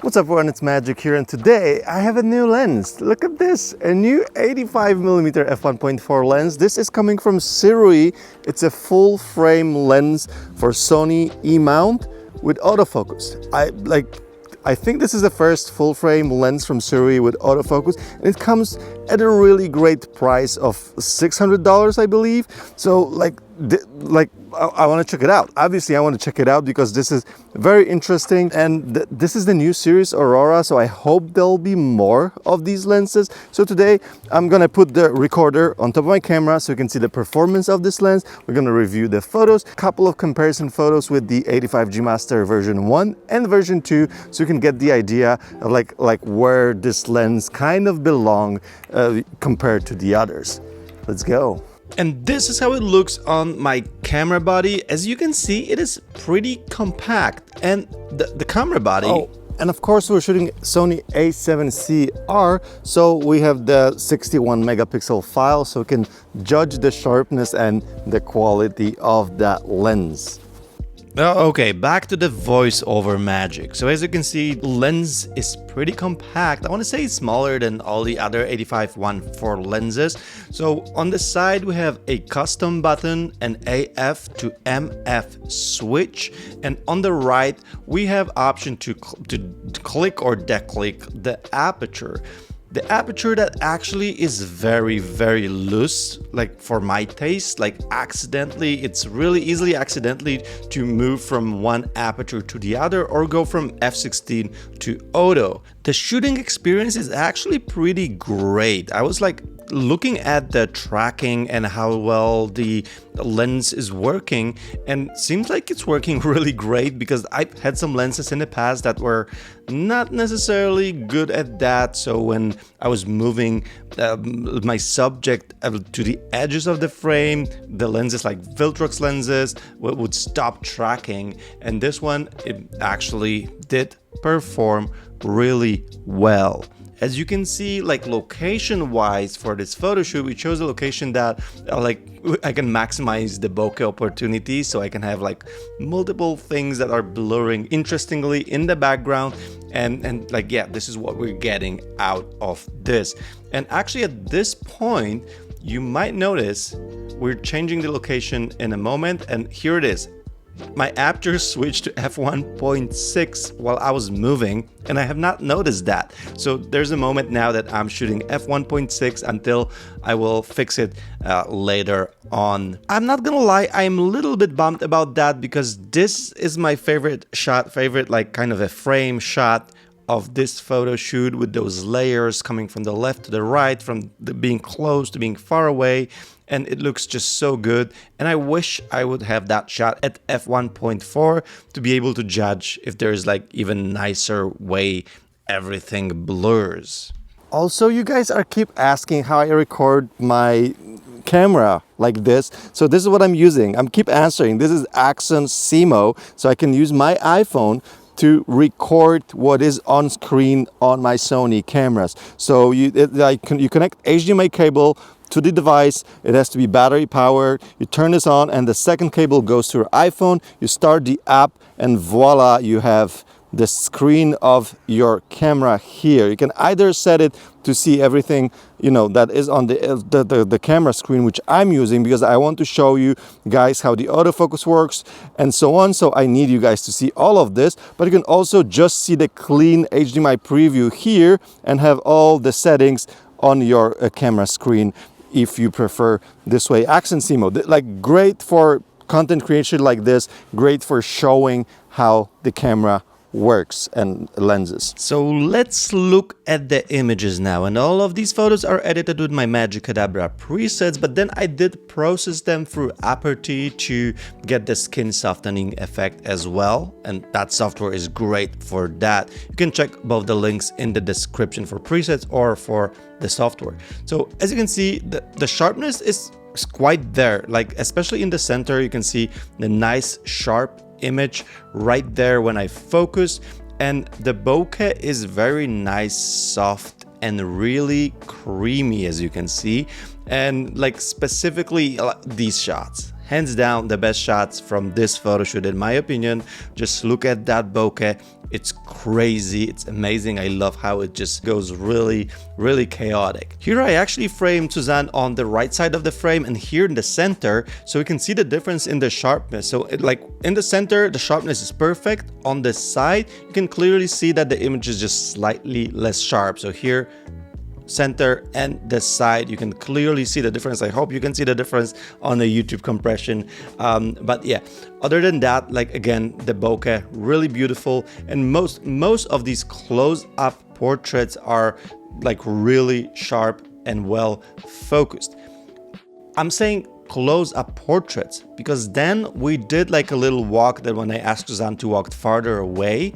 What's up everyone, it's Magic here, and today I have a new lens. Look at this, a new 85mm f1.4 lens. This is coming from Sirui. It's a full frame lens for Sony E mount with autofocus. I think this is the first full frame lens from Sirui with autofocus, and it comes at a really great price of $600, I believe. So I want to check it out. Obviously, I want to check it out because this is very interesting, and this is the new series Aurora, so I hope there'll be more of these lenses. So today, I'm going to put the recorder on top of my camera so you can see the performance of this lens. We're going to review the photos, a couple of comparison photos with the 85G Master version 1 and version 2, so you can get the idea of like where this lens kind of belong compared to the others. Let's go. And this is how it looks on my camera body. As you can see, it is pretty compact, and the camera body... Oh, and of course we're shooting Sony A7C-R, so we have the 61 megapixel file, so we can judge the sharpness and the quality of that lens. Okay, back to the voiceover magic. So as you can see, the lens is pretty compact. I want to say it's smaller than all the other 85 1.4 lenses. So on the side we have a custom button, an AF to MF switch, and on the right we have option to click or declick the aperture. The aperture that actually is very loose, like for my taste, like it's really easily accidentally to move from one aperture to the other or go from f16 to auto. The shooting experience is actually pretty great. I was like looking at the tracking and how well the lens is working, and seems like it's working really great, because I've had some lenses in the past that were not necessarily good at that. So when I was moving my subject to the edges of the frame, the lenses like Viltrox lenses would stop tracking, and this one, it actually did perform really well. As you can see, like location wise for this photo shoot, we chose a location that I can maximize the bokeh opportunity, so I can have like multiple things that are blurring interestingly in the background, and like, yeah, this is what we're getting out of this. And actually at this point, you might notice we're changing the location in a moment, and here it is. My aperture switched to f1.6 while I was moving, and I have not noticed that. So there's a moment now that I'm shooting f1.6 until I will fix it later on. I'm not gonna lie, I'm a little bit bummed about that, because this is my favorite like kind of a frame shot of this photo shoot, with those layers coming from the left to the right, from being close to being far away, and it looks just so good. And I wish I would have that shot at f1.4 to be able to judge if there's like even nicer way everything blurs. Also, you guys keep asking how I record my camera like this. So this is what I'm using. I'm keep answering. This is Axon CMO, so I can use my iPhone to record what is on screen on my Sony cameras. So you connect HDMI cable to the device. It has to be battery powered. You turn this on, and the second cable goes to your iPhone. You start the app, and voila, you have the screen of your camera here. You can either set it to see everything, you know, that is on the camera screen, which I'm using because I want to show you guys how the autofocus works and so on. So I need you guys to see all of this, but you can also just see the clean HDMI preview here and have all the settings on your camera screen if you prefer this way. Axon CMO, like great for content creation like this, great for showing how the camera works and lenses. So let's look at the images now, and all of these photos are edited with my Magic Cadabra presets, but then I did process them through Aperty to get the skin softening effect as well, and that software is great for that. You can check both the links in the description for presets or for the software. So as you can see, the sharpness is quite there, like especially in the center. You can see the nice sharp image right there when I focus, and the bokeh is very nice, soft, and really creamy, as you can see. And like specifically these shots, hands down the best shots from this photo shoot in my opinion. Just look at that bokeh. It's crazy, it's amazing. I love how it just goes really chaotic. Here I actually framed Suzanne on the right side of the frame and here in the center, so we can see the difference in the sharpness. So like in the center, the sharpness is perfect. On the side, you can clearly see that the image is just slightly less sharp. So here, center and the side, you can clearly see the difference. I hope you can see the difference on the YouTube compression. But yeah, other than that, like again, the bokeh really beautiful, and most of these close-up portraits are like really sharp and well focused. I'm saying close-up portraits because then we did like a little walk that when I asked Suzanne to walk farther away,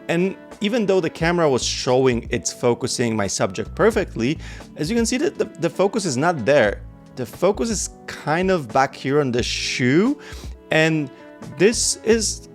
and even though the camera was showing it's focusing my subject perfectly, as you can see that the focus is not there. The focus is kind of back here on the shoe, and this is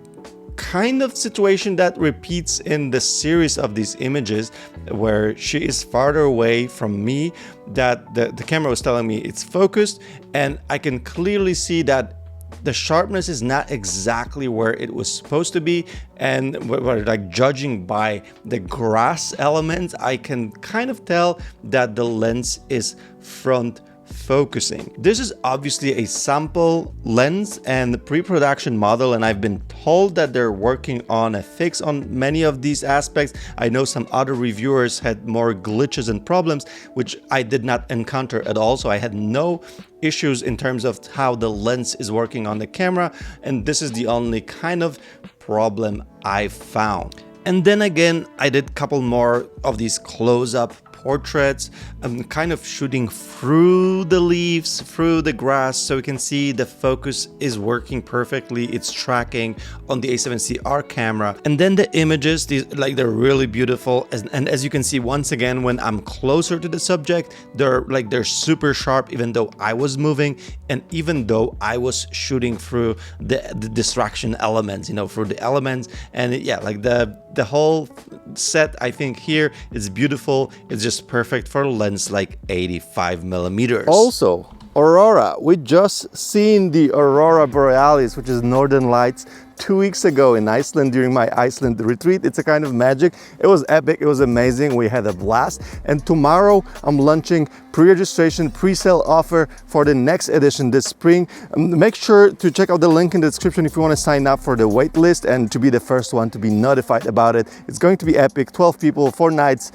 kind of situation that repeats in the series of these images where she is farther away from me, that the camera was telling me it's focused, and I can clearly see that the sharpness is not exactly where it was supposed to be, and like judging by the grass element, I can kind of tell that the lens is front focusing. This is obviously a sample lens and pre-production model, and I've been told that they're working on a fix on many of these aspects. I know some other reviewers had more glitches and problems, which I did not encounter at all, so I had no issues in terms of how the lens is working on the camera, and this is the only kind of problem I found. And then again, I did a couple more of these close-up portraits. I'm kind of shooting through the leaves, through the grass, so you can see the focus is working perfectly. It's tracking on the A7C-R camera. And then the images, they're really beautiful. And as you can see, once again, when I'm closer to the subject, they're super sharp, even though I was moving and even though I was shooting through the distraction elements, through the elements. And yeah, like the whole set, I think here is beautiful. It's just perfect for a lens like 85mm. Also, Aurora. We just seen the Aurora Borealis, which is Northern Lights, 2 weeks ago in Iceland during my Iceland retreat. It's a kind of magic. It was epic. It was amazing. We had a blast. And tomorrow I'm launching pre-registration, pre-sale offer for the next edition this spring. Make sure to check out the link in the description if you want to sign up for the wait list and to be the first one to be notified about it. It's going to be epic. 12 people, 4 nights.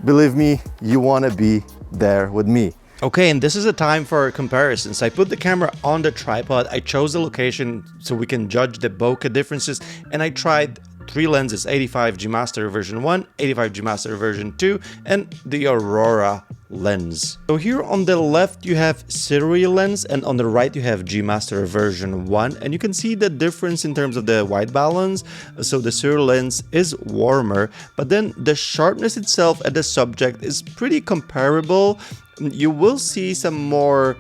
Believe me, you want to be there with me. Okay, and this is a time for comparisons. I put the camera on the tripod, I chose the location so we can judge the bokeh differences, and I tried 3 lenses, 85 G Master version 1, 85 G Master version 2, and the Aurora lens. So here on the left you have Sirui lens, and on the right you have G Master version 1, and you can see the difference in terms of the white balance. So the Sirui lens is warmer, but then the sharpness itself at the subject is pretty comparable. You will see some more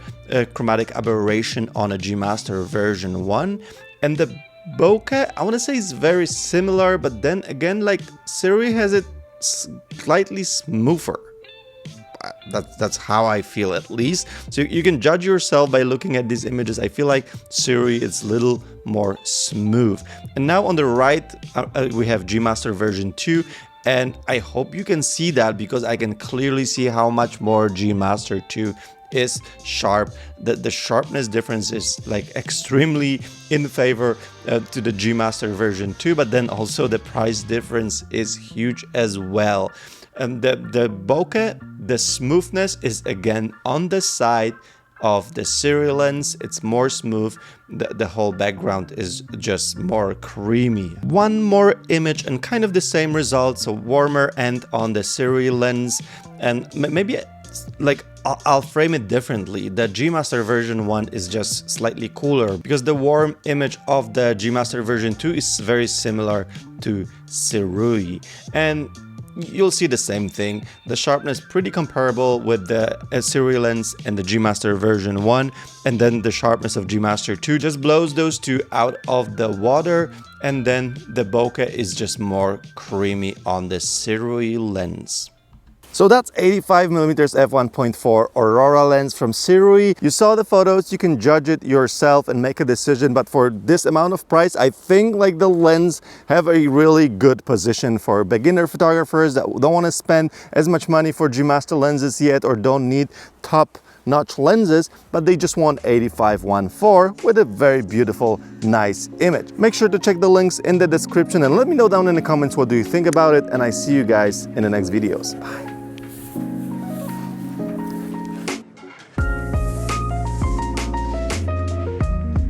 chromatic aberration on a G Master version 1, and the bokeh, I want to say, is very similar, but then again, like Sirui has it slightly smoother. That's how I feel, at least. So you can judge yourself by looking at these images. I feel like Sirui is a little more smooth. And now on the right, we have G Master version 2. And I hope you can see that, because I can clearly see how much more G Master 2 is sharp. The sharpness difference is like extremely in favor to the G Master version 2, but then also the price difference is huge as well. And the bokeh, the smoothness is again on the side of the Sirui lens. It's more smooth. The whole background is just more creamy. One more image and kind of the same result, so warmer end on the Sirui lens, and maybe like I'll frame it differently. The G Master version 1 is just slightly cooler, because the warm image of the G Master version 2 is very similar to Sirui, and you'll see the same thing. The sharpness pretty comparable with the Sirui lens and the G Master version 1, and then the sharpness of G Master 2 just blows those two out of the water, and then the bokeh is just more creamy on the Sirui lens. So that's 85mm f1.4 Aurora lens from Sirui. You saw the photos, you can judge it yourself and make a decision, but for this amount of price, I think like the lens have a really good position for beginner photographers that don't want to spend as much money for G Master lenses yet or don't need top-notch lenses, but they just want 85-1.4 with a very beautiful, nice image. Make sure to check the links in the description and let me know down in the comments what do you think about it, and I see you guys in the next videos. Bye.